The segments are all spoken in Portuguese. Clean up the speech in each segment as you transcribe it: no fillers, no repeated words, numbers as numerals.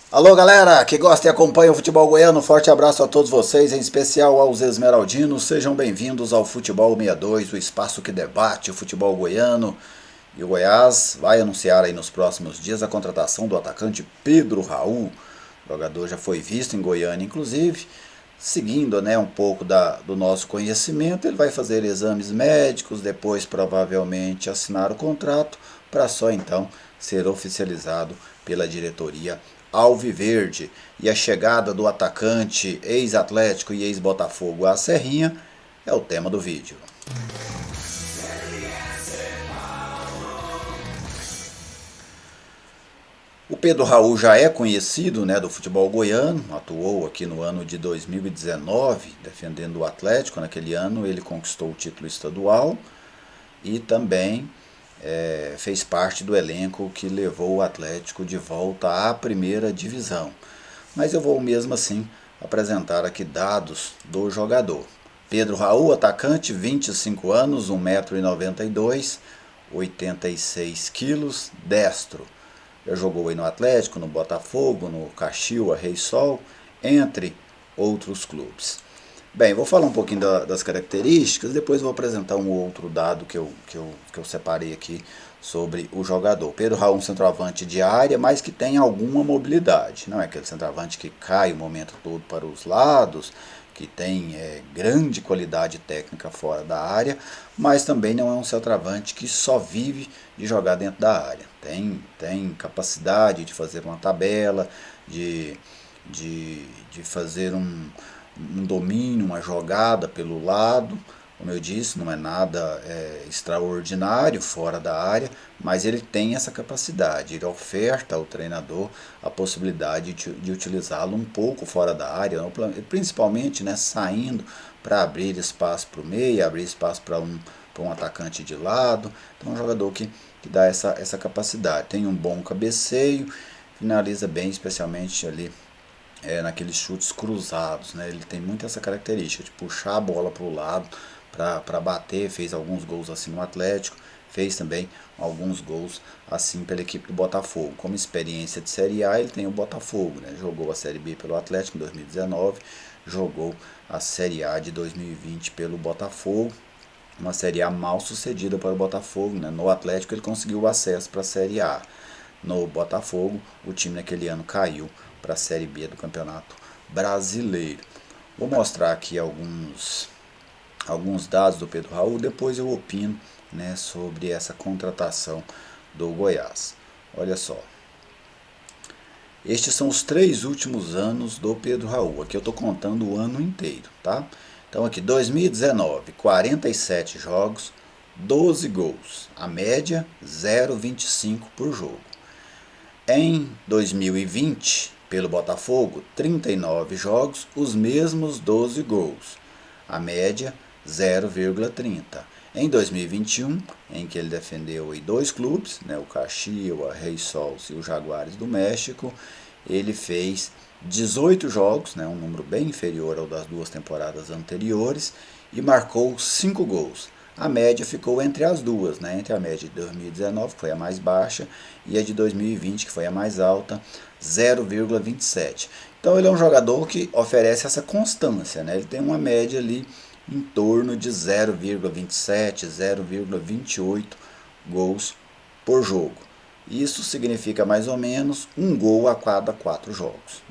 Alô galera que gosta e acompanha o futebol goiano, forte abraço a todos vocês, em especial aos esmeraldinos, sejam bem-vindos ao Futebol 62, o espaço que debate o futebol goiano. E o Goiás vai anunciar aí nos próximos dias a contratação do atacante Pedro Raul. O jogador já foi visto em Goiânia, inclusive, seguindo um pouco do nosso conhecimento, ele vai fazer exames médicos, depois provavelmente assinar o contrato, para só então ser oficializado pela diretoria Alviverde. E a chegada do atacante ex-Atlético e ex-Botafogo à Serrinha é o tema do vídeo. O Pedro Raul já é conhecido do futebol goiano, atuou aqui no ano de 2019, defendendo o Atlético. Naquele ano ele conquistou o título estadual e também fez parte do elenco que levou o Atlético de volta à primeira divisão. Mas eu vou mesmo assim apresentar aqui dados do jogador. Pedro Raul, atacante, 25 anos, 1,92 m, 86 quilos, destro. Já jogou aí no Atlético, no Botafogo, no Caxiua, Rei Sol, entre outros clubes. Bem, vou falar um pouquinho das características, depois vou apresentar um outro dado que eu separei aqui sobre o jogador. Pedro Raul, um centroavante de área, mas que tem alguma mobilidade. Não é aquele centroavante que cai o momento todo para os lados, que tem grande qualidade técnica fora da área, mas também não é um centroavante que só vive de jogar dentro da área. Tem capacidade de fazer uma tabela, de fazer um domínio, uma jogada pelo lado. Como eu disse, não é nada extraordinário fora da área, mas ele tem essa capacidade. Ele oferta ao treinador a possibilidade de utilizá-lo um pouco fora da área, principalmente saindo para abrir espaço para o meio, abrir espaço para um atacante de lado. Então é um jogador que dá essa capacidade. Tem um bom cabeceio, finaliza bem, especialmente ali naqueles chutes cruzados. Ele tem muito essa característica de puxar a bola para o lado para bater. Fez alguns gols assim no Atlético, fez também alguns gols assim pela equipe do Botafogo. Como experiência de Série A, ele tem o Botafogo, jogou a Série B pelo Atlético em 2019, jogou a Série A de 2020 pelo Botafogo, uma Série A mal sucedida para o Botafogo. No Atlético ele conseguiu o acesso para a Série A. No Botafogo, o time naquele ano caiu para a Série B do Campeonato Brasileiro. Vou mostrar aqui alguns dados do Pedro Raul, depois eu opino sobre essa contratação do Goiás. Olha só. Estes são os 3 últimos anos do Pedro Raul. Aqui eu estou contando o ano inteiro, tá? Então aqui, 2019, 47 jogos, 12 gols. A média, 0,25 por jogo. Em 2020, pelo Botafogo, 39 jogos, os mesmos 12 gols. A média, 0,30. Em 2021, em que ele defendeu aí 2 clubes, o Caxiua, Rei Sol e o Jaguares do México, ele fez 18 jogos, um número bem inferior ao das 2 temporadas anteriores, e marcou 5 gols. A média ficou entre as duas, entre a média de 2019, que foi a mais baixa, e a de 2020, que foi a mais alta, 0,27. Então ele é um jogador que oferece essa constância, ele tem uma média ali em torno de 0,27, 0,28 gols por jogo. Isso significa mais ou menos um gol a cada 4 jogos.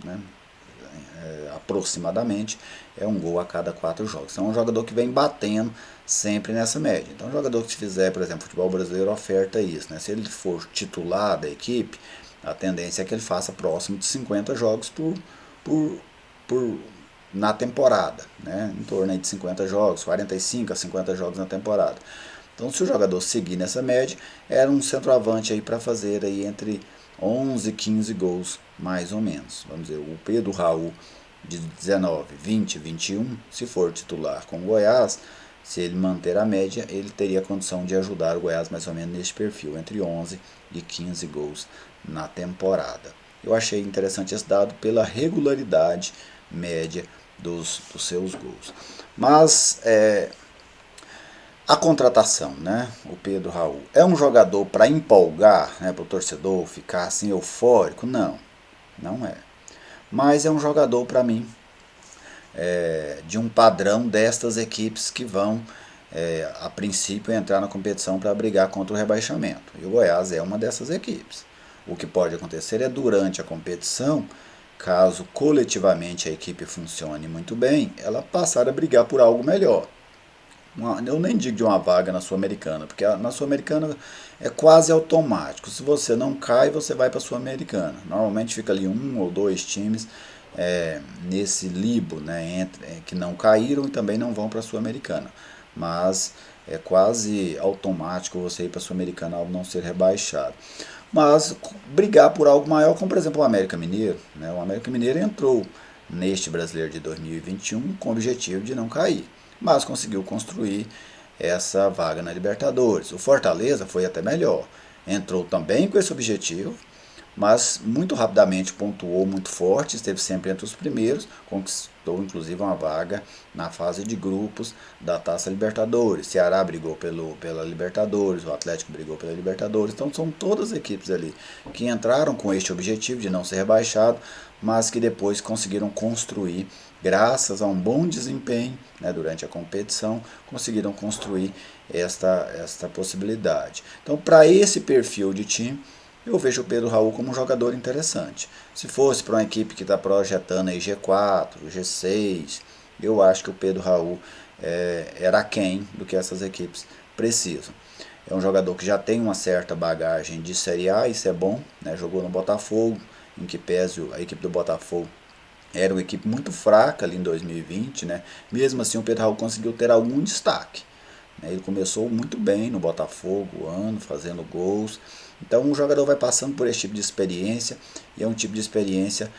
Aproximadamente é um gol a cada 4 jogos. Então é um jogador que vem batendo sempre nessa média. Então, um jogador que se fizer, por exemplo, futebol brasileiro oferta isso. Se ele for titular da equipe, a tendência é que ele faça próximo de 50 jogos na temporada. Em torno de 50 jogos, 45 a 50 jogos na temporada. Então, se o jogador seguir nessa média, era um centroavante aí para fazer aí entre 11 e 15 gols, mais ou menos. Vamos dizer, o Pedro Raul de 19, 20, 21, se for titular com o Goiás, se ele manter a média, ele teria condição de ajudar o Goiás mais ou menos nesse perfil, entre 11 e 15 gols na temporada. Eu achei interessante esse dado pela regularidade média dos seus gols. Mas a contratação, o Pedro Raul, é um jogador para empolgar, para o torcedor ficar assim eufórico? Não. não é. Mas é um jogador para mim de um padrão destas equipes que vão, a princípio, entrar na competição para brigar contra o rebaixamento. E o Goiás é uma dessas equipes. O que pode acontecer é durante a competição, caso coletivamente a equipe funcione muito bem, ela passar a brigar por algo melhor. Eu nem digo de uma vaga na Sul-Americana, porque na Sul-Americana é quase automático. Se você não cai, você vai para a Sul-Americana. Normalmente fica ali um ou dois times nesse limbo, né, que não caíram e também não vão para a Sul-Americana. Mas é quase automático você ir para a Sul-Americana ao não ser rebaixado. Mas brigar por algo maior, como por exemplo o América Mineiro. Né? O América Mineiro entrou neste Brasileiro de 2021 com o objetivo de não cair, mas conseguiu construir essa vaga na Libertadores. O Fortaleza foi até melhor, entrou também com esse objetivo, mas muito rapidamente pontuou muito forte, esteve sempre entre os primeiros, conquistou inclusive uma vaga na fase de grupos da Taça Libertadores. Ceará brigou pela Libertadores, o Atlético brigou pela Libertadores, então são todas equipes ali que entraram com este objetivo de não ser rebaixado, mas que depois conseguiram construir, graças a um bom desempenho, né, durante a competição, conseguiram construir esta possibilidade. Então, para esse perfil de time, eu vejo o Pedro Raul como um jogador interessante. Se fosse para uma equipe que está projetando aí G4, G6, eu acho que o Pedro Raul era aquém do que essas equipes precisam. É um jogador que já tem uma certa bagagem de Série A, isso é bom, né? Jogou no Botafogo, em que pese a equipe do Botafogo era uma equipe muito fraca ali em 2020, né? Mesmo assim o Pedro Raul conseguiu ter algum destaque. Ele começou muito bem no Botafogo, o ano, fazendo gols. Então o jogador vai passando por esse tipo de experiência e é um tipo de experiência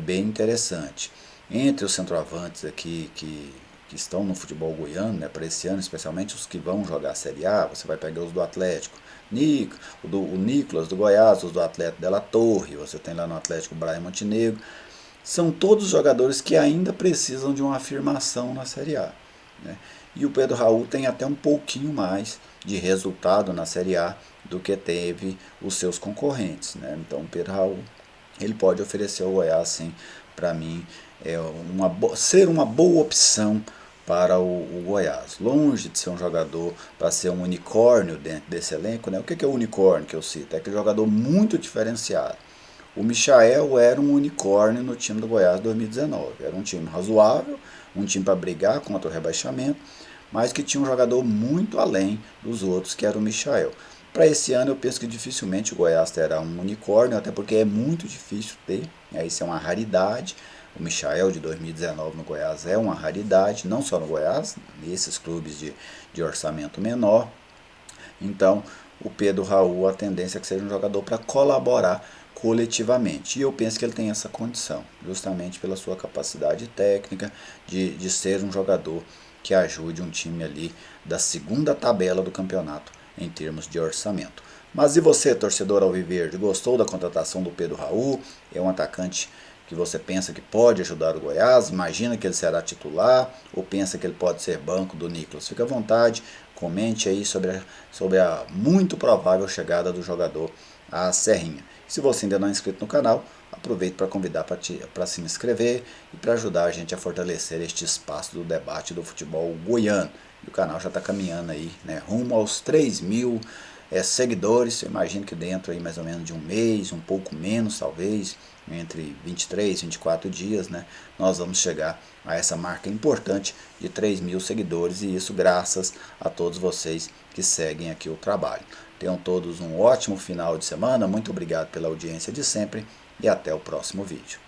bem interessante. Entre os centroavantes aqui que estão no futebol goiano, né, para esse ano, especialmente os que vão jogar a Série A, você vai pegar os do Atlético, o Nicolas do Goiás, os do Atlético Della Torre, você tem lá no Atlético o Brian Montenegro. São todos jogadores que ainda precisam de uma afirmação na Série A. Né? E o Pedro Raul tem até um pouquinho mais de resultado na Série A do que teve os seus concorrentes. Né? Então o Pedro Raul ele pode oferecer ao Goiás, sim, para mim, ser uma boa opção para o Goiás. Longe de ser um jogador para ser um unicórnio dentro desse elenco. Né? O que é o unicórnio que eu cito? É aquele jogador muito diferenciado. O Michael era um unicórnio no time do Goiás 2019. Era um time razoável, um time para brigar contra o rebaixamento, mas que tinha um jogador muito além dos outros, que era o Michael. Para esse ano eu penso que dificilmente o Goiás terá um unicórnio, até porque é muito difícil ter, isso é uma raridade. O Michael de 2019 no Goiás é uma raridade, não só no Goiás, nesses clubes de orçamento menor. Então, o Pedro Raul, a tendência é que seja um jogador para colaborar coletivamente. E eu penso que ele tem essa condição, justamente pela sua capacidade técnica de ser um jogador que ajude um time ali da segunda tabela do campeonato em termos de orçamento. Mas e você, torcedor alviverde, gostou da contratação do Pedro Raul? É um atacante que você pensa que pode ajudar o Goiás? Imagina que ele será titular ou pensa que ele pode ser banco do Nicolas? Fique à vontade, comente aí sobre a muito provável chegada do jogador à Serrinha. Se você ainda não é inscrito no canal, aproveito para convidar para se inscrever e para ajudar a gente a fortalecer este espaço do debate do futebol goiano. E o canal já está caminhando aí, né, rumo aos 3.000 seguidores. Eu imagino que dentro aí mais ou menos de um mês, um pouco menos talvez, entre 23 e 24 dias, né, nós vamos chegar a essa marca importante de 3.000 seguidores, e isso graças a todos vocês que seguem aqui o trabalho. Tenham todos um ótimo final de semana, muito obrigado pela audiência de sempre e até o próximo vídeo.